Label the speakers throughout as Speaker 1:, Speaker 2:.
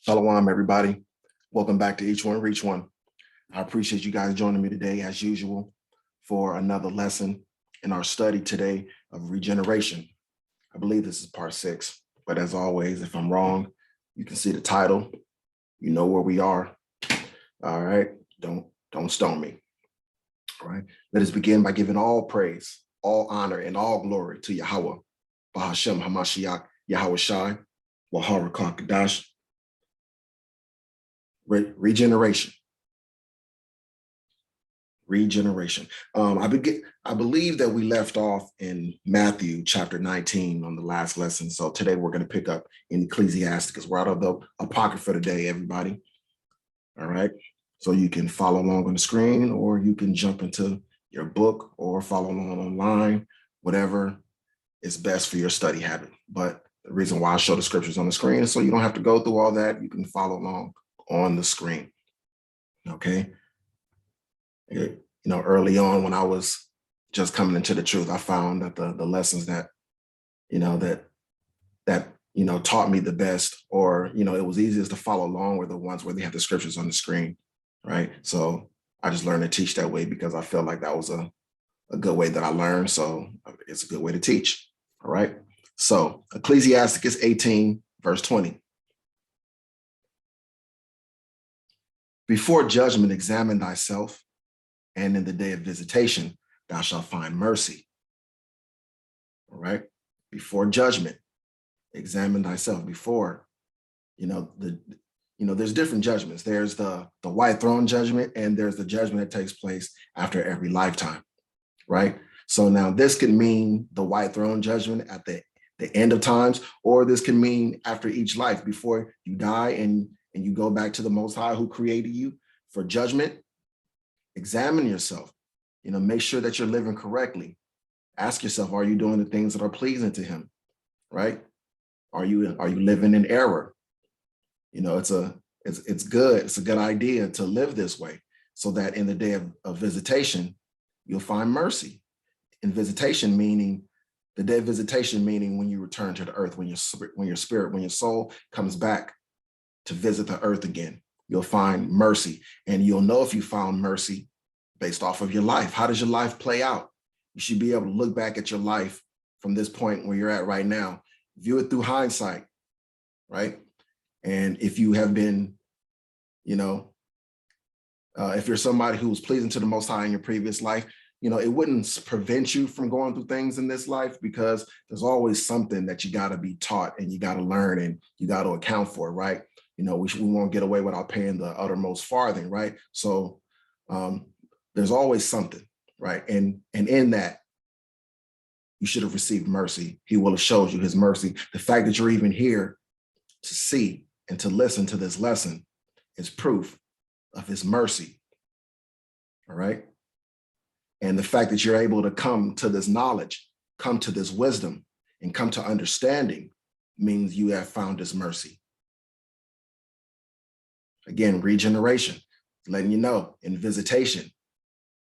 Speaker 1: Shalom, everybody. Welcome back to Each One Reach One. I appreciate you guys joining me today, as usual, for another lesson in our study today of regeneration. I believe this is part 6, but as always, if I'm wrong, you can see the title. You know where we are. All right, don't stone me. All right, let us begin by giving all praise, all honor, and all glory to YAHAWAH BAHASHAM YAHAWASHI, WAHAWAH Regeneration. I believe that we left off in Matthew chapter 19 on the last lesson. So today we're going to pick up in Ecclesiasticus. We're out of the Apocrypha today, everybody. All right. So you can follow along on the screen, or you can jump into your book or follow along online, whatever is best for your study habit. But the reason why I show the scriptures on the screen is so you don't have to go through all that. You can follow along on the screen. Okay. Early on when I was just coming into the truth, I found that the lessons that taught me the best, or it was easiest to follow along, were the ones where they have the scriptures on the screen, right? So I just learned to teach that way because I felt like that was a good way that I learned. So it's a good way to teach. All right. So Ecclesiasticus 18, verse 20. Before judgment, examine thyself, and in the day of visitation, thou shalt find mercy. All right. Before judgment, examine thyself. Before, there's different judgments. There's the white throne judgment, and there's the judgment that takes place after every lifetime. Right. So now this could mean the white throne judgment at the end of times, or this can mean after each life, before you die and you go back to the Most High who created you for judgment. Examine yourself, make sure that you're living correctly. Ask yourself, are you doing the things that are pleasing to him, right? Are you living in error? It's good. It's a good idea to live this way so that in the day of visitation, you'll find mercy. In visitation, meaning the day of visitation, meaning when you return to the earth, when your soul comes back to visit the earth again, you'll find mercy. And you'll know if you found mercy based off of your life. How does your life play out? You should be able to look back at your life from this point where you're at right now, view it through hindsight, right? And if you have been, if you're somebody who was pleasing to the Most High in your previous life, it wouldn't prevent you from going through things in this life, because there's always something that you got to be taught and you got to learn and you got to account for, right? We won't get away without paying the uttermost farthing, right? So there's always something, right? And in that, you should have received mercy. He will have showed you his mercy. The fact that you're even here to see and to listen to this lesson is proof of his mercy, all right? And the fact that you're able to come to this knowledge, come to this wisdom, and come to understanding means you have found his mercy. Again, regeneration, letting you know, in visitation,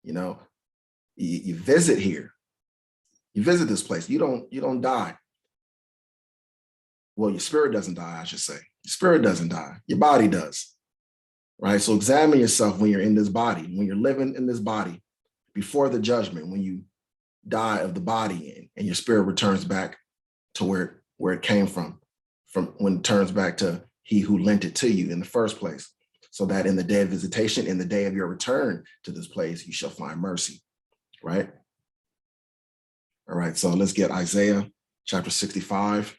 Speaker 1: you visit here, you visit this place, you don't die. Well, your spirit doesn't die, I should say. Your spirit doesn't die, your body does, right? So examine yourself when you're in this body, when you're living in this body, before the judgment, when you die of the body and your spirit returns back to where it came from when it turns back to he who lent it to you in the first place, so that in the day of visitation, in the day of your return to this place, you shall find mercy, right? All right, so let's get Isaiah chapter 65,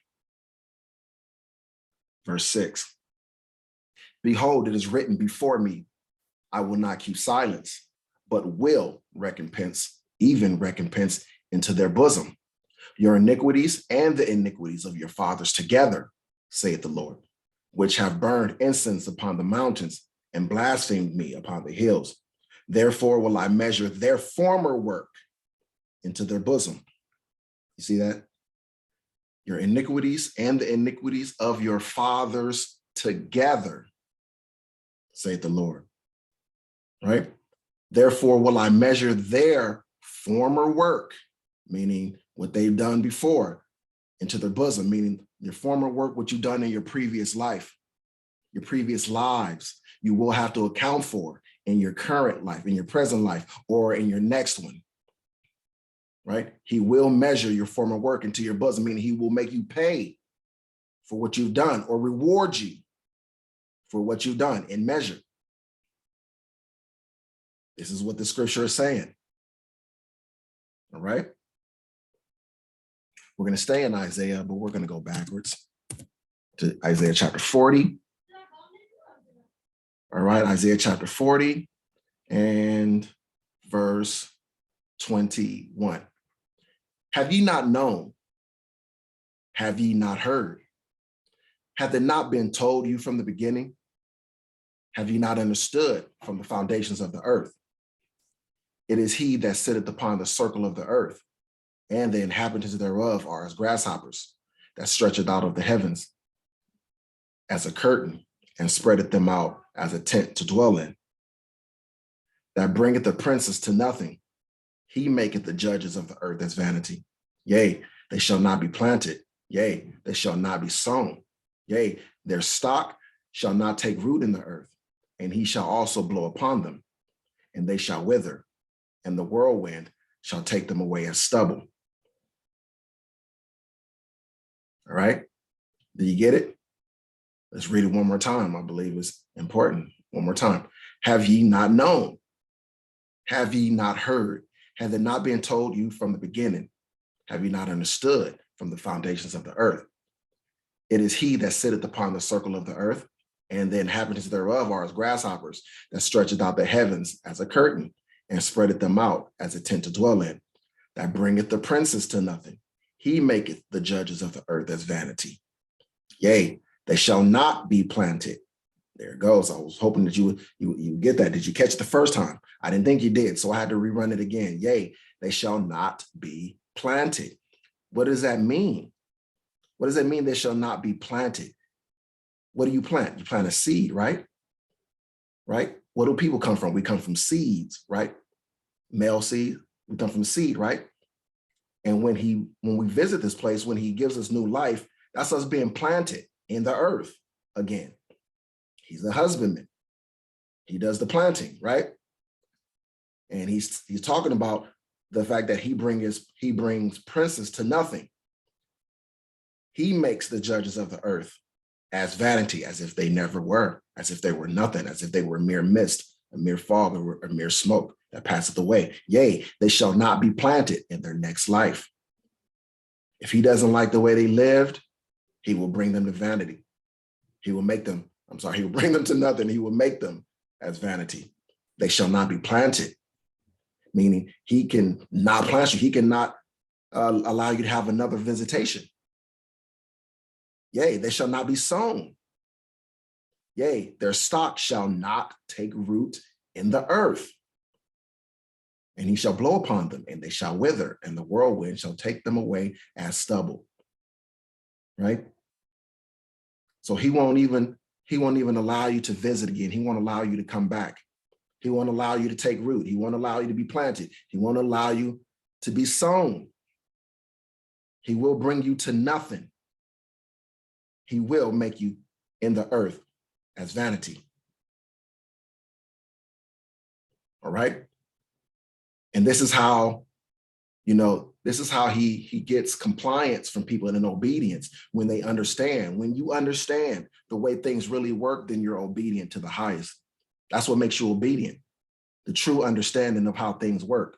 Speaker 1: verse 6. Behold, it is written before me, I will not keep silence, but will recompense, even recompense into their bosom, your iniquities and the iniquities of your fathers together, saith the Lord, which have burned incense upon the mountains and blasphemed me upon the hills. Therefore will I measure their former work into their bosom. You see that? Your iniquities and the iniquities of your fathers together, saith the Lord, right? Therefore will I measure their former work, meaning what they've done before, into their bosom, meaning your former work, what you've done in your previous life. your previous lives, you will have to account for in your current life, in your present life, or in your next one, right? He will measure your former work into your bosom, meaning he will make you pay for what you've done or reward you for what you've done in measure. This is what the scripture is saying. All right. We're going to stay in Isaiah, but we're going to go backwards to Isaiah chapter 40. All right, Isaiah chapter 40 and verse 21. Have ye not known? Have ye not heard? Hath it not been told you from the beginning? Have ye not understood from the foundations of the earth? It is he that sitteth upon the circle of the earth, and the inhabitants thereof are as grasshoppers, that stretcheth out of the heavens as a curtain, and spreadeth them out as a tent to dwell in. That bringeth the princes to nothing. He maketh the judges of the earth as vanity. Yea, they shall not be planted. Yea, they shall not be sown. Yea, their stock shall not take root in the earth, and he shall also blow upon them, and they shall wither, and the whirlwind shall take them away as stubble. All right, do you get it? Let's read it one more time. I believe it's important. One more time. Have ye not known? Have ye not heard? Have it not been told you from the beginning? Have ye not understood from the foundations of the earth? It is he that sitteth upon the circle of the earth, and the inhabitants thereof are as grasshoppers, that stretcheth out the heavens as a curtain, and spreadeth them out as a tent to dwell in, that bringeth the princes to nothing. He maketh the judges of the earth as vanity. Yea, they shall not be planted. There it goes. I was hoping that you would get that. Did you catch it the first time? I didn't think you did, so I had to rerun it again. Yea, they shall not be planted. What does that mean? What does that mean they shall not be planted? What do you plant? You plant a seed, right? Right? What do people come from? We come from seeds, right? Male seed, we come from seed, right? And when we visit this place, when he gives us new life, that's us being planted in the earth again. He's the husbandman. He does the planting, right? And he's talking about the fact that he brings princes to nothing. He makes the judges of the earth as vanity, as if they never were, as if they were nothing, as if they were a mere mist, a mere fog, or a mere smoke that passeth away. Yea, they shall not be planted in their next life. If he doesn't like the way they lived, he will bring them to vanity. He will make them, he will bring them to nothing. He will make them as vanity. They shall not be planted, meaning he can not plant you. He cannot allow you to have another visitation. Yea, they shall not be sown. Yea, their stock shall not take root in the earth. And he shall blow upon them, and they shall wither, and the whirlwind shall take them away as stubble. Right? So he won't even allow you to visit again. He won't allow you to come back. He won't allow you to take root. He won't allow you to be planted. He won't allow you to be sown. He will bring you to nothing. He will make you in the earth as vanity. All right? And this is how, he gets compliance from people and an obedience when they understand. When you understand the way things really work, then you're obedient to the highest. That's what makes you obedient. The true understanding of how things work.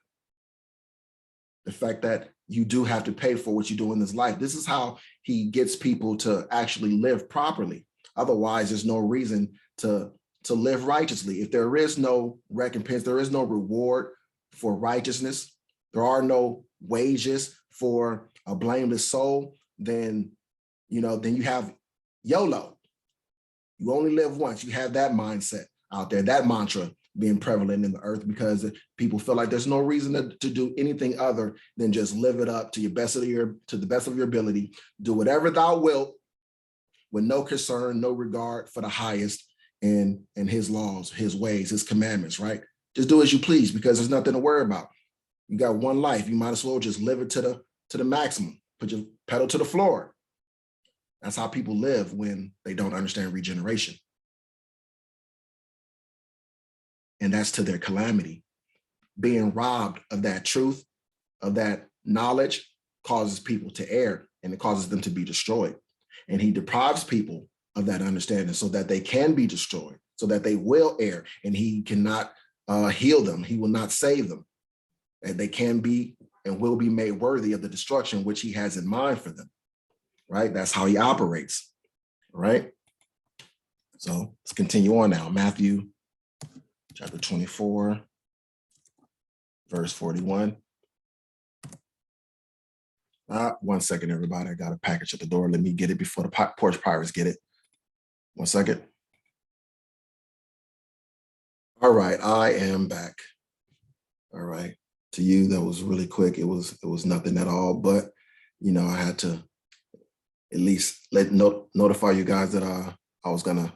Speaker 1: The fact that you do have to pay for what you do in this life. This is how he gets people to actually live properly. Otherwise, there's no reason to live righteously. If there is no recompense, there is no reward for righteousness, there are no wages for a blameless soul, then you have YOLO. You only live once. You have that mindset out there, that mantra being prevalent in the earth, because people feel like there's no reason to do anything other than just live it up to the best of your ability. Do whatever thou wilt with no concern, no regard for the highest and his laws, his ways, his commandments, right? Just do as you please, because there's nothing to worry about. You got one life. You might as well just live it to the maximum. Put your pedal to the floor. That's how people live when they don't understand regeneration. and that's to their calamity. Being robbed of that truth, of that knowledge, causes people to err, and it causes them to be destroyed. And he deprives people of that understanding so that they can be destroyed, so that they will err, and he cannot heal them. He will not save them. And they can be and will be made worthy of the destruction which he has in mind for them, right? That's how he operates, right? So let's continue on now. Matthew chapter 24, verse 41. 1 second, everybody. I got a package at the door. Let me get it before the porch pirates get it. 1 second. All right, I am back. All right. To you, that was really quick. It was nothing at all, but I had to at least notify you guys that I was gonna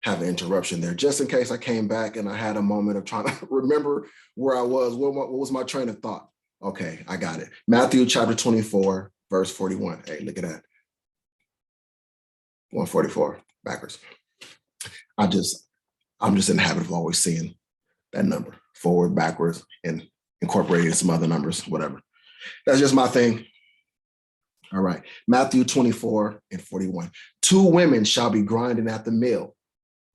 Speaker 1: have an interruption there, just in case I came back and I had a moment of trying to remember where I was. What was my train of thought? Okay, I got it. Matthew chapter 24, verse 41. Hey, look at that. 144 backwards. I'm just in the habit of always seeing that number forward, backwards, and incorporating some other numbers, whatever. That's just my thing. All right. Matthew 24 and 41. 2 women shall be grinding at the mill.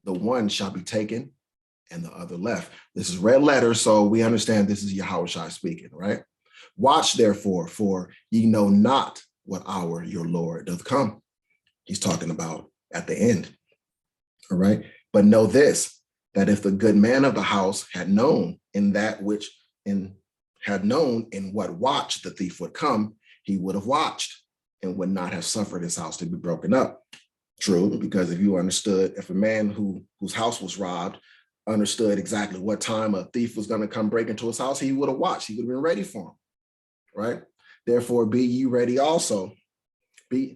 Speaker 1: The one shall be taken and the other left. This is red letter, so we understand this is Yahawashi speaking, right? Watch therefore, for ye know not what hour your Lord doth come. He's talking about at the end. All right. But know this, that if the good man of the house had known in what watch the thief would come, he would have watched and would not have suffered his house to be broken up. True, because if a man whose house was robbed understood exactly what time a thief was going to come break into his house, he would have watched. He would have been ready for him, right? Therefore, be ye ready also.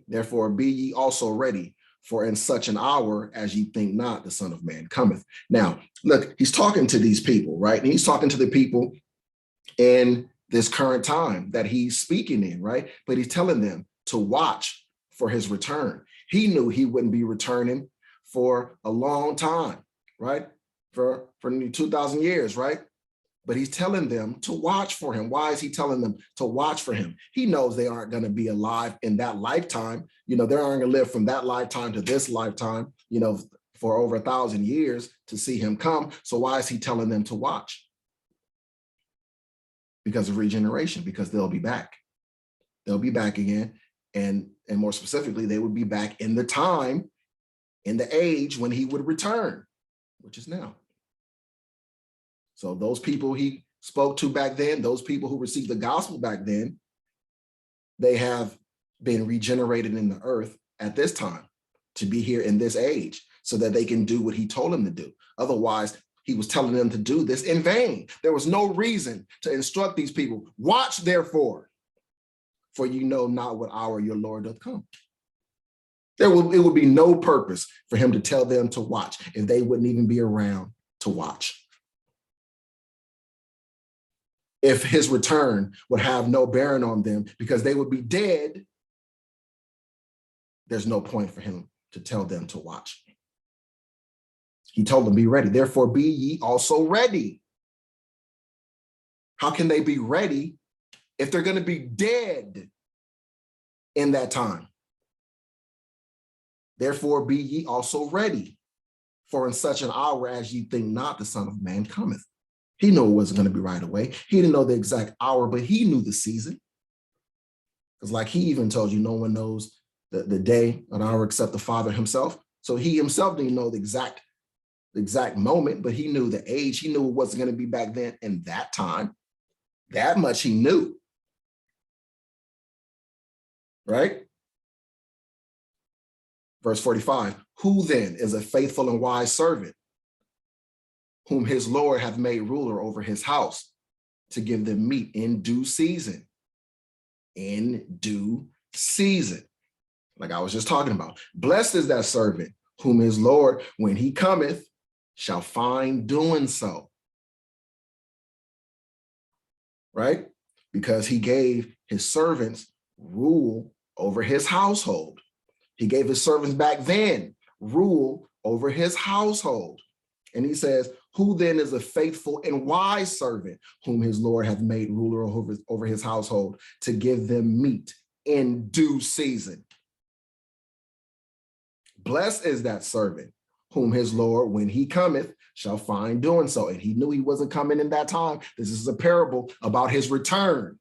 Speaker 1: Therefore, be ye also ready, for in such an hour as ye think not, the Son of Man cometh. Now, look, he's talking to these people, right? And he's talking to the people in this current time that he's speaking in, right? But he's telling them to watch for his return. He knew he wouldn't be returning for a long time, right? For 2,000 years, right? But he's telling them to watch for him. Why is he telling them to watch for him? He knows they aren't going to be alive in that lifetime. They aren't going to live from that lifetime to this lifetime, for over 1,000 years to see him come. So why is he telling them to watch? Because of regeneration, because they'll be back. They'll be back again. And more specifically, they would be back in the time, in the age when he would return, which is now. So those people he spoke to back then, those people who received the gospel back then, they have been regenerated in the earth at this time to be here in this age so that they can do what he told them to do. Otherwise, he was telling them to do this in vain. There was no reason to instruct these people. Watch, therefore, for you know not what hour your Lord doth come. It would be no purpose for him to tell them to watch if they wouldn't even be around to watch. If his return would have no bearing on them because they would be dead, there's no point for him to tell them to watch. He told them, be ready. Therefore, be ye also ready. How can they be ready if they're going to be dead in that time? Therefore, be ye also ready, for in such an hour as ye think not, the Son of Man cometh. He knew it wasn't going to be right away. He didn't know the exact hour, but he knew the season. Because like he even told you, no one knows the day, an hour except the Father himself. So he himself didn't know the exact moment, but he knew the age. He knew it wasn't going to be back then in that time. That much he knew. Right? Verse 45, who then is a faithful and wise servant, whom his Lord hath made ruler over his house, to give them meat in due season? In due season. Like I was just talking about. Blessed is that servant, whom his Lord, when he cometh, shall find doing so. Right? Because he gave his servants rule over his household. He gave his servants back then rule over his household. And he says, Who then is a faithful and wise servant whom his Lord hath made ruler over his household to give them meat in due season? Blessed is that servant whom his Lord, when he cometh, shall find doing so. And he knew he wasn't coming in that time. This is a parable about his return,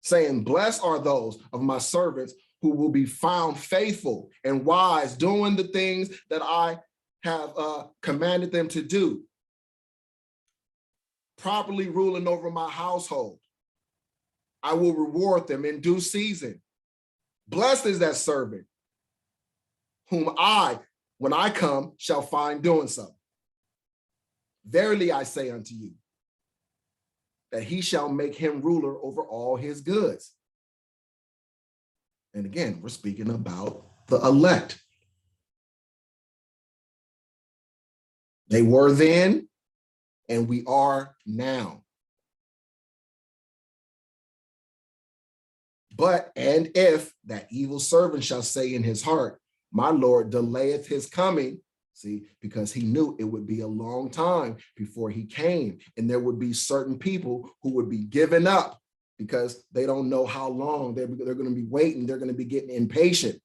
Speaker 1: saying, blessed are those of my servants who will be found faithful and wise, doing the things that I have commanded them to do, properly ruling over my household. I will reward them in due season. Blessed is that servant whom I, when I come, shall find doing so. Verily I say unto you, that he shall make him ruler over all his goods. And again, we're speaking about the elect. They were then, and we are now. But, and if that evil servant shall say in his heart, my Lord delayeth his coming, see, because he knew it would be a long time before he came, and there would be certain people who would be given up because they don't know how long they're going to be waiting. They're going to be getting impatient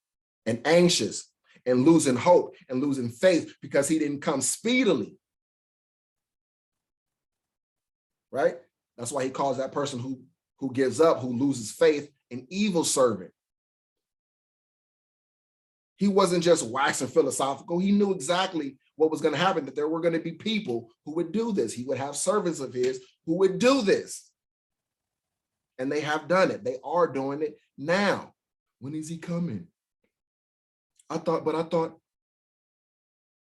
Speaker 1: and anxious and losing hope and losing faith because he didn't come speedily. Right? That's why he calls that person who gives up, who loses faith, an evil servant. He wasn't just waxing philosophical. He knew exactly what was going to happen, that there were going to be people who would do this. He would have servants of his who would do this. And they have done it. They are doing it now. When is he coming? I thought,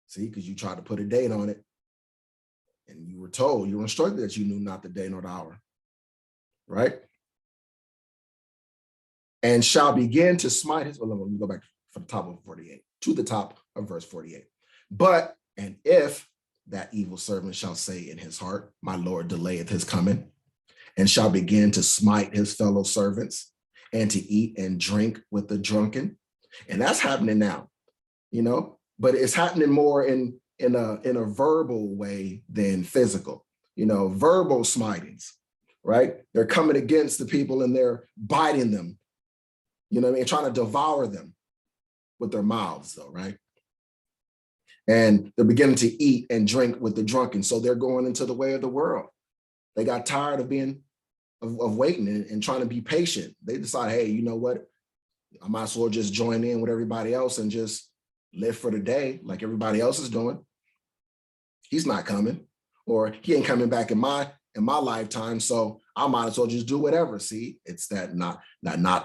Speaker 1: see, because you tried to put a date on it. And you were told, you were instructed that you knew not the day nor the hour. Right? And shall begin to smite his, well, let me go back from the top of 48, to the top of verse 48. But, and if that evil servant shall say in his heart, my Lord delayeth his coming, and shall begin to smite his fellow servants, and to eat and drink with the drunken. And that's happening now, you know, but it's happening more in a verbal way than physical, you know, verbal smitings, right? They're coming against the people and they're biting them, you know what I mean, trying to devour them with their mouths though, right? And they're beginning to eat and drink with the drunken. So they're going into the way of the world. They got tired of waiting and trying to be patient. They decide, hey, you know what? I might as well just join in with everybody else and just live for the day like everybody else is doing. He's not coming, or he ain't coming back in my lifetime, so I might as well just do whatever. See, it's that not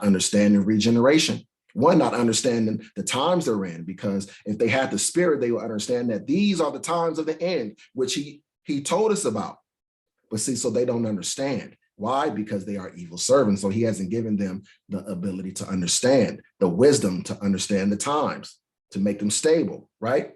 Speaker 1: understanding regeneration. One, not understanding the times they're in, because if they had the spirit, they would understand that these are the times of the end, which he told us about. But see, so they don't understand. Why? Because they are evil servants. So he hasn't given them the ability to understand, the wisdom to understand the times, to make them stable, right?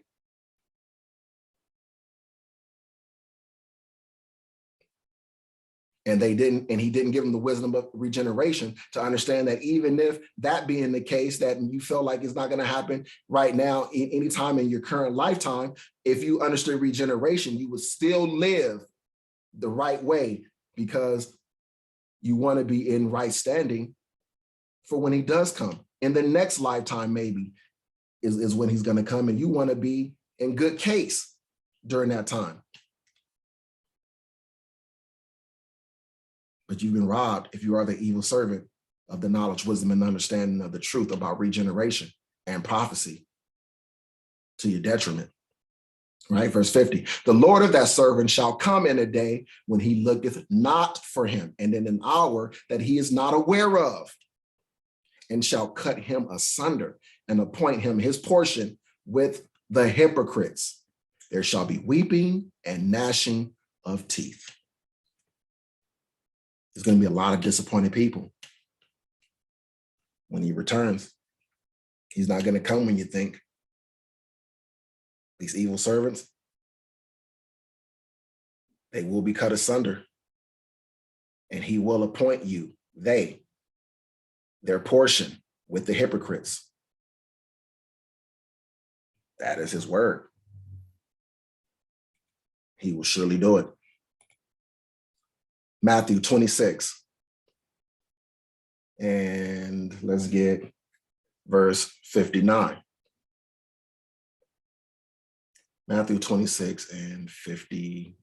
Speaker 1: And he didn't give them the wisdom of regeneration to understand that even if that being the case, that you feel like it's not going to happen right now, anytime in your current lifetime, if you understood regeneration, you would still live the right way, because you want to be in right standing for when he does come. In the next lifetime, maybe, is when he's going to come, and you want to be in good case during that time. But you've been robbed, if you are the evil servant, of the knowledge, wisdom, and understanding of the truth about regeneration and prophecy, to your detriment. Right, verse 50, the Lord of that servant shall come in a day when he looketh not for him, and in an hour that he is not aware of, and shall cut him asunder and appoint him his portion with the hypocrites. There shall be weeping and gnashing of teeth. There's going to be a lot of disappointed people when he returns. He's not going to come when you think. These evil servants, they will be cut asunder, and he will appoint you, their portion with the hypocrites. That is his word. he will surely do it. Matthew 26. And let's get verse 59. Matthew 26 and 59.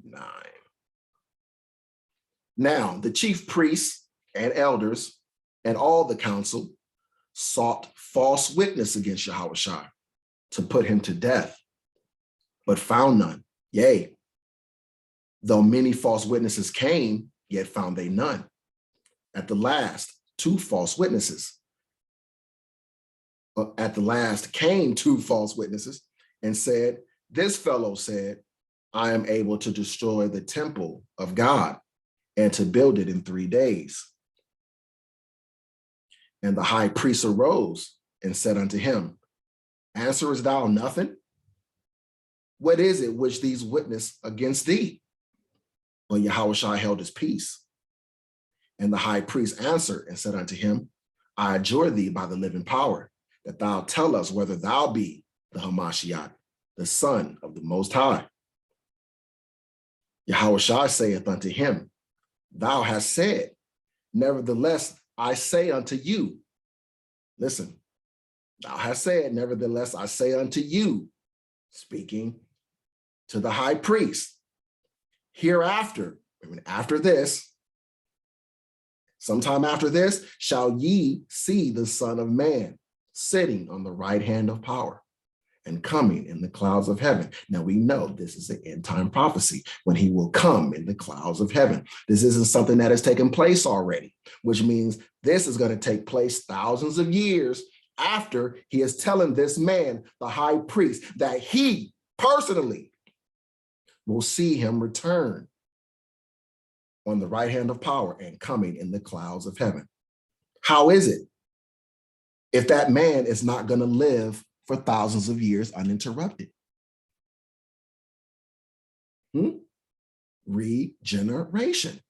Speaker 1: Now, the chief priests and elders and all the council sought false witness against Yahawashi to put him to death, but found none. Yea, though many false witnesses came, yet found they none. At the last, two false witnesses. At the last came two false witnesses and said, this fellow said, I am able to destroy the temple of God and to build it in 3 days. And the high priest arose and said unto him, answerest thou nothing? What is it which these witness against thee? But Yahawashi held his peace. And the high priest answered and said unto him, I adjure thee by the living power, that thou tell us whether thou be the Hamashiach, the Son of the Most High. Yahawashi saith unto him, thou hast said, nevertheless, I say unto you, listen, thou hast said, nevertheless, I say unto you, speaking to the high priest, hereafter, after this, sometime after this, shall ye see the Son of Man sitting on the right hand of power and coming in the clouds of heaven. Now we know this is an end time prophecy when he will come in the clouds of heaven. This isn't something that has taken place already, which means this is going to take place thousands of years after he is telling this man, the high priest, that he personally will see him return on the right hand of power and coming in the clouds of heaven. How is it if that man is not going to live for thousands of years uninterrupted? Regeneration.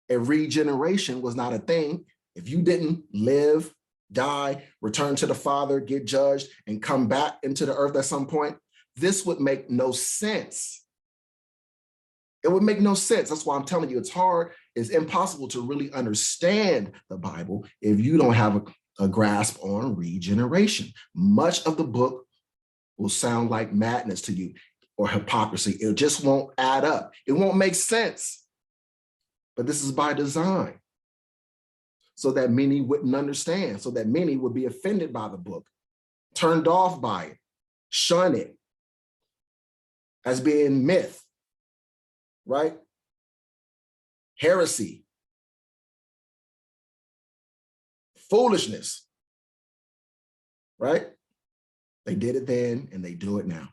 Speaker 1: If regeneration was not a thing, if you didn't live, die, return to the Father, get judged, and come back into the earth at some point, this would make no sense. It would make no sense. That's why I'm telling you, it's hard, it's impossible to really understand the Bible if you don't have a grasp on regeneration. Much of the book will sound like madness to you or hypocrisy. It just won't add up. It won't make sense. But this is by design, so that many wouldn't understand, so that many would be offended by the book, turned off by it, shun it as being myth, right? Heresy, foolishness, right? They did it then and they do it now.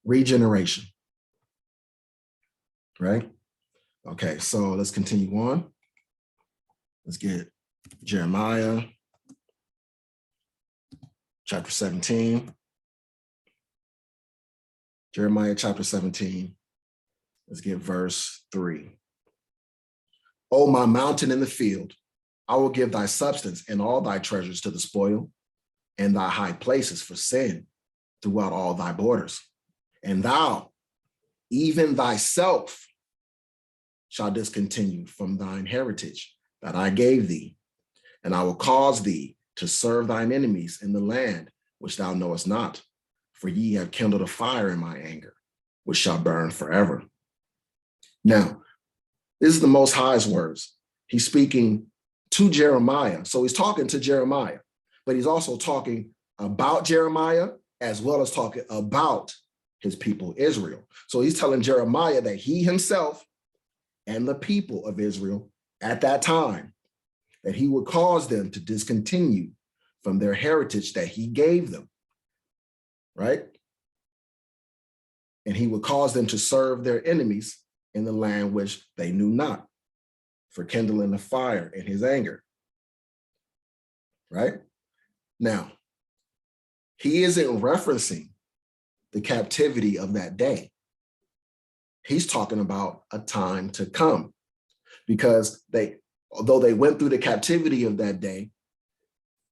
Speaker 1: Regeneration, right? Okay, so let's continue on. Let's get Jeremiah chapter 17. Jeremiah chapter 17. Let's get verse 3. O my mountain in the field, I will give thy substance and all thy treasures to the spoil, and thy high places for sin throughout all thy borders. And thou, even thyself, shall discontinue from thine heritage that I gave thee, and I will cause thee to serve thine enemies in the land which thou knowest not. For ye have kindled a fire in my anger, which shall burn forever. Now, this is the Most High's words. He's speaking to Jeremiah. So he's talking to Jeremiah, but he's also talking about Jeremiah as well as talking about his people Israel. So he's telling Jeremiah that he himself and the people of Israel at that time, that he would cause them to discontinue from their heritage that he gave them, right? And he would cause them to serve their enemies in the land which they knew not, for kindling the fire in his anger, right? Now, he isn't referencing the captivity of that day. He's talking about a time to come, because although they went through the captivity of that day,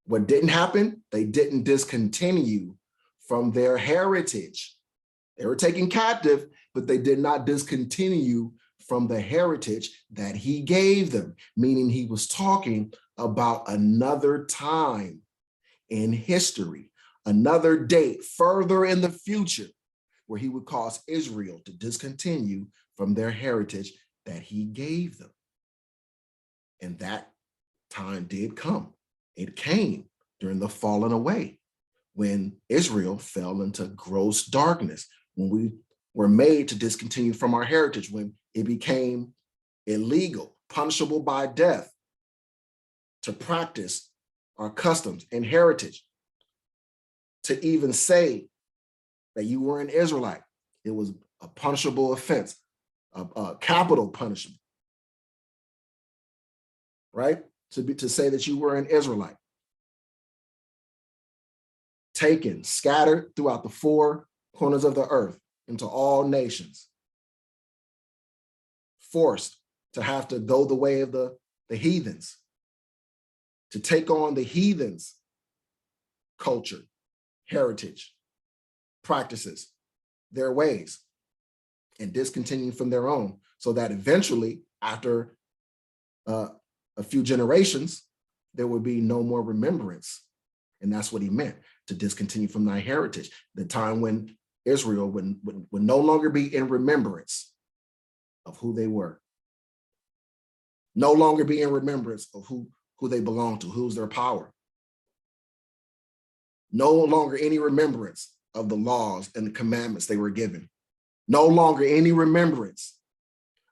Speaker 1: what didn't happen? They didn't discontinue from their heritage. They were taken captive, but they did not discontinue from the heritage that he gave them, meaning he was talking about another time in history, another date further in the future, where he would cause Israel to discontinue from their heritage that he gave them. And that time did come. It came during the falling away, when Israel fell into gross darkness, when we were made to discontinue from our heritage, when it became illegal, punishable by death, to practice our customs and heritage, to even say that you were an Israelite. It was a punishable offense, a capital punishment, right? To say that you were an Israelite. Taken, scattered throughout the four corners of the earth into all nations. Forced to have to go the way of the heathens, to take on the heathens' culture, heritage, practices, their ways, and discontinue from their own, so that eventually, after a few generations, there would be no more remembrance. And that's what he meant, to discontinue from thy heritage, the time when Israel would no longer be in remembrance of who they were, no longer be in remembrance of who they belong to, who's their power, no longer any remembrance of the laws and the commandments they were given, no longer any remembrance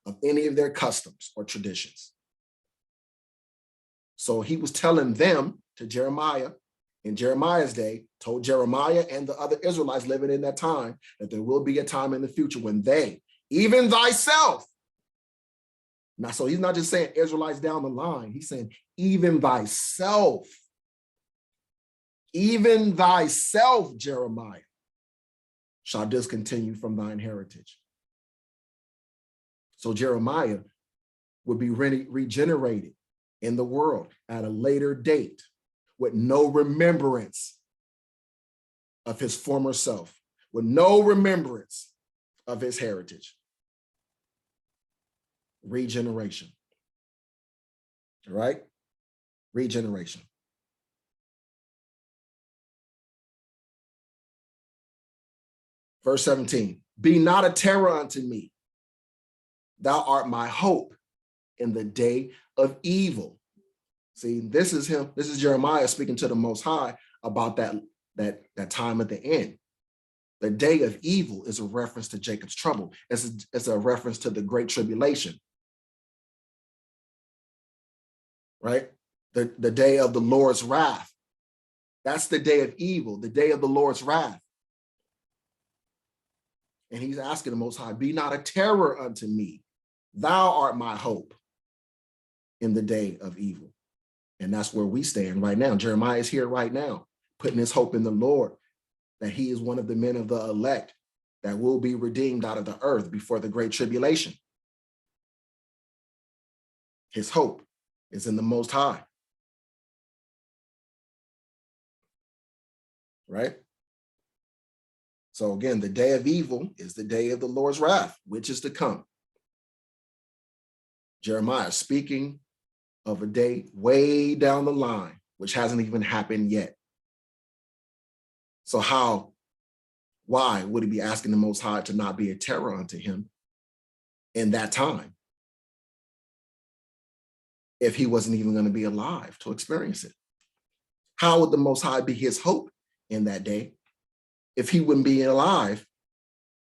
Speaker 1: of any of their customs or traditions. So he was telling them, to Jeremiah, in Jeremiah's day, told Jeremiah and the other Israelites living in that time, that there will be a time in the future when they, even thyself. Now, so he's not just saying Israelites down the line, he's saying even thyself, Jeremiah, shall discontinue from thine heritage. So Jeremiah would be regenerated in the world at a later date, with no remembrance of his former self, with no remembrance of his heritage. Regeneration. All right? Regeneration. Verse 17, be not a terror unto me. Thou art my hope in the day of evil. See, this is him. This is Jeremiah speaking to the Most High about that time at the end. The day of evil is a reference to Jacob's trouble. It's a reference to the great tribulation, right? The day of the Lord's wrath. That's the day of evil, the day of the Lord's wrath. And he's asking the Most High, be not a terror unto me. Thou art my hope in the day of evil. And that's where we stand right now. Jeremiah is here right now, putting his hope in the Lord, that he is one of the men of the elect that will be redeemed out of the earth before the great tribulation. His hope is in the Most High. Right? So again, the day of evil is the day of the Lord's wrath, which is to come. Jeremiah speaking of a day way down the line, which hasn't even happened yet. So why would he be asking the Most High to not be a terror unto him in that time, if he wasn't even going to be alive to experience it? How would the Most High be his hope in that day if he wouldn't be alive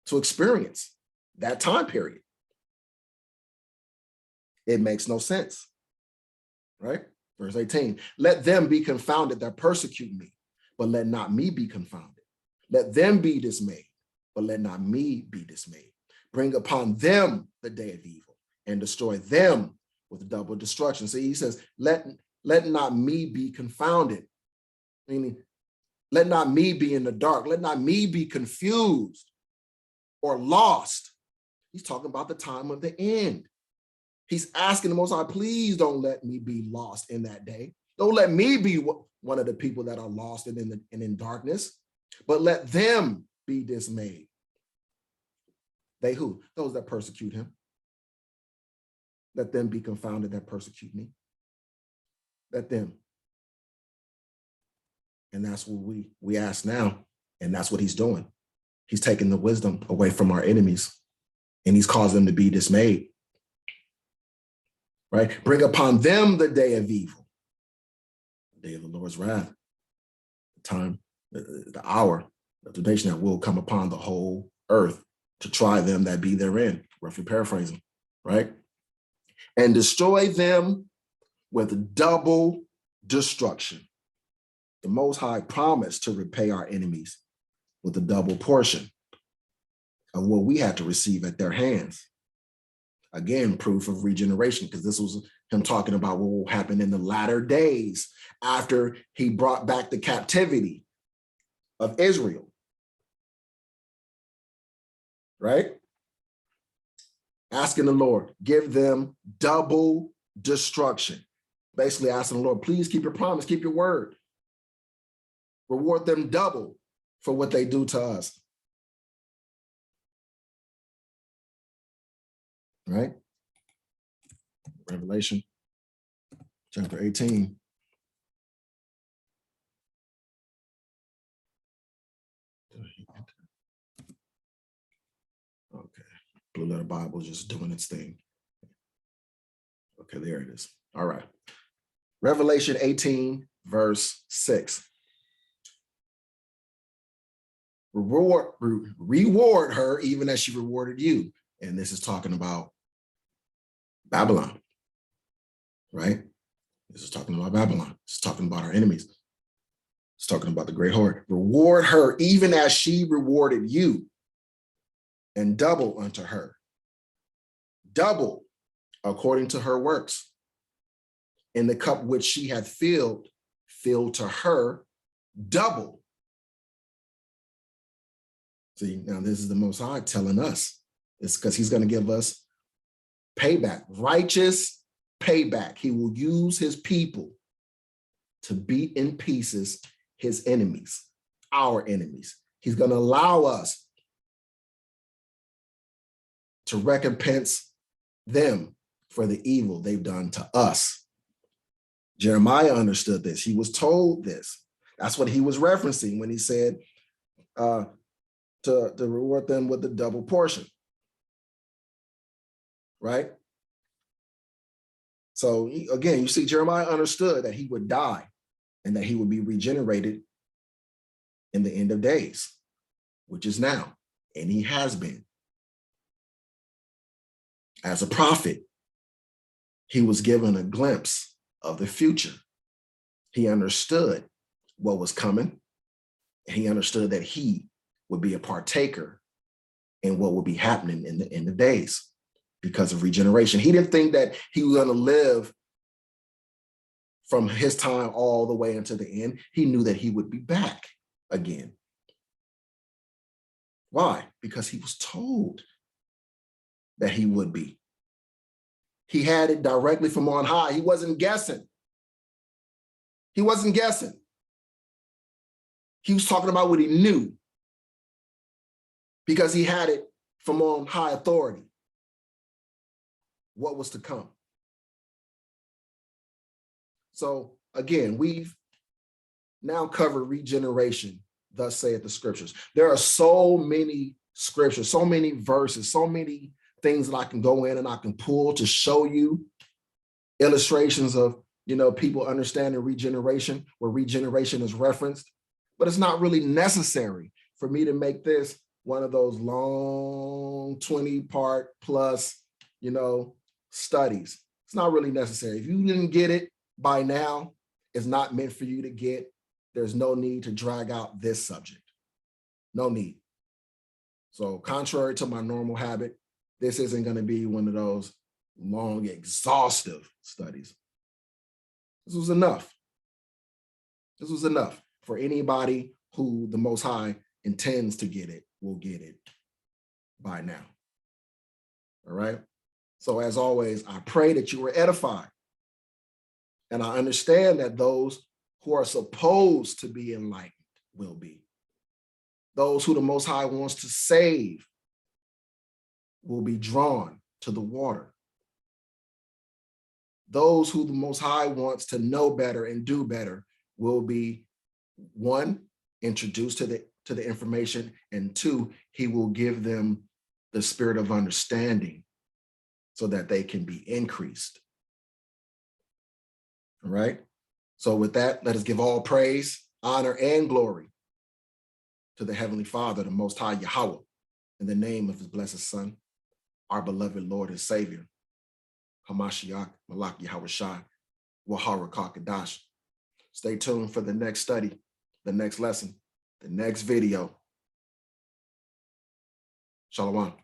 Speaker 1: to experience that time period? It makes no sense, right? Verse 18, let them be confounded that persecute me, but let not me be confounded. Let them be dismayed, but let not me be dismayed. Bring upon them the day of evil and destroy them with double destruction. See, he says, let not me be confounded, meaning let not me be in the dark. Let not me be confused or lost. He's talking about the time of the end. He's asking the Most High, please don't let me be lost in that day. Don't let me be one of the people that are lost and in darkness, but let them be dismayed. They who? Those that persecute him. Let them be confounded that persecute me. Let them. And that's what we ask now. And that's what he's doing. He's taking the wisdom away from our enemies, and he's caused them to be dismayed. Right? Bring upon them the day of evil, the day of the Lord's wrath, the time, the hour of the nation that will come upon the whole earth to try them that be therein, roughly paraphrasing, right? And destroy them with double destruction. The Most High promised to repay our enemies with a double portion of what we had to receive at their hands. Again, proof of regeneration, because this was him talking about what will happen in the latter days after he brought back the captivity of Israel. Right? Asking the Lord, give them double destruction. Basically asking the Lord, please keep your promise, keep your word. Reward them double for what they do to us. Right? Revelation chapter 18. Okay, Blue Letter Bible just doing its thing. Okay, there it is. All right. Revelation 18, verse 6. Reward her even as she rewarded you. And this is talking about Babylon, right? This is talking about Babylon. It's talking about our enemies. It's talking about the great whore. Reward her even as she rewarded you, and double unto her. Double according to her works. In the cup which she hath filled, fill to her double. See, now this is the Most High telling us. It's because he's going to give us payback, righteous payback. He will use his people to beat in pieces his enemies, our enemies. He's going to allow us to recompense them for the evil they've done to us. Jeremiah understood this. He was told this. That's what he was referencing when he said to reward them with a double portion. Right? So again, you see, Jeremiah understood that he would die and that he would be regenerated in the end of days, which is now, and he has been. As a prophet, he was given a glimpse of the future. He understood what was coming, and he understood that he would be a partaker in what would be happening in the end of days because of regeneration. He didn't think that he was going to live from his time all the way until the end. He knew that he would be back again. Why? Because he was told that he would be. He had it directly from on high. He wasn't guessing. He wasn't guessing. He was talking about what he knew because he had it from on high authority. What was to come. So again, we've now covered regeneration, thus saith the scriptures. There are so many scriptures, so many verses, so many things that I can go in and I can pull to show you illustrations of, people understanding regeneration, where regeneration is referenced, but it's not really necessary for me to make this one of those long 20-part plus, studies. It's not really necessary. If you didn't get it by now, it's not meant for you to get. There's no need to drag out this subject. No need. So contrary to my normal habit, this isn't going to be one of those long, exhaustive studies. This was enough. This was enough for anybody who the Most High intends to get it, will get it by now. All right? So as always, I pray that you were edified. And I understand that those who are supposed to be enlightened will be. Those who the Most High wants to save will be drawn to the water. Those who the Most High wants to know better and do better will be, one, introduced to the information, and two, he will give them the spirit of understanding so that they can be increased. All right. So with that, let us give all praise, honor, and glory to the Heavenly Father, the Most High Yahawah, in the name of his blessed Son, our beloved Lord and Savior, Hamashiach Malak YAHAWASHI, Wahara Kakadash. Stay tuned for the next study, the next lesson, the next video. Shalom.